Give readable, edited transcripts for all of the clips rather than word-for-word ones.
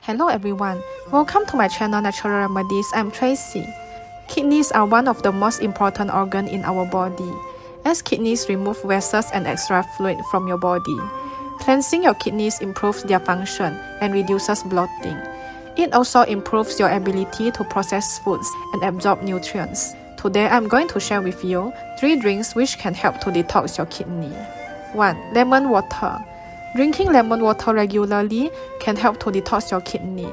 Hello everyone, welcome to my channel Natural Remedies. I'm Tracy. Kidneys are one of the most important organs in our body, as kidneys remove vessels and extra fluid from your body. Cleansing your kidneys improves their function and reduces bloating. It also improves your ability to process foods and absorb nutrients. Today I'm going to share with you 3 drinks which can help to detox your kidney. 1. Lemon water. Drinking lemon water regularly can help to detox your kidney.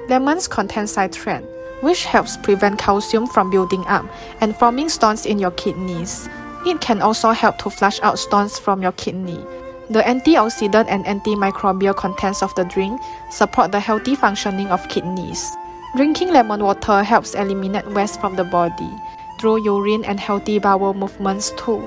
Lemons contain citrate, which helps prevent calcium from building up and forming stones in your kidneys. It can also help to flush out stones from your kidney. The antioxidant and antimicrobial contents of the drink support the healthy functioning of kidneys. Drinking lemon water helps eliminate waste from the body through urine and healthy bowel movements too.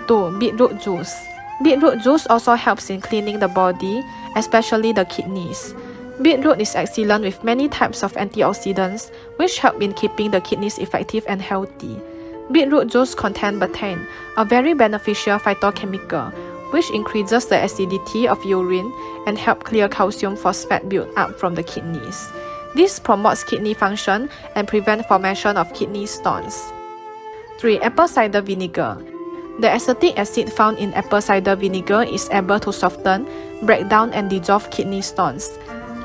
2. Beetroot juice. Beetroot juice also helps in cleaning the body, especially the kidneys. Beetroot is excellent with many types of antioxidants, which help in keeping the kidneys effective and healthy. Beetroot juice contains betaine, a very beneficial phytochemical, which increases the acidity of urine and help clear calcium phosphate built up from the kidneys. This promotes kidney function and prevents formation of kidney stones. 3. Apple cider vinegar. The acetic acid found in apple cider vinegar is able to soften, break down and dissolve kidney stones.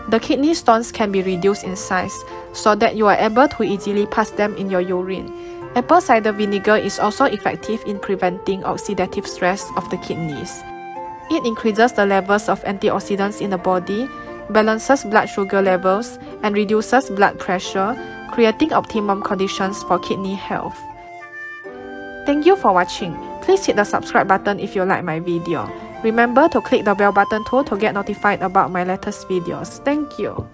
The kidney stones can be reduced in size so that you are able to easily pass them in your urine. Apple cider vinegar is also effective in preventing oxidative stress of the kidneys. It increases the levels of antioxidants in the body, balances blood sugar levels, and reduces blood pressure, creating optimum conditions for kidney health. Thank you for watching. Please hit the subscribe button if you like my video. Remember to click the bell button too to get notified about my latest videos. Thank you.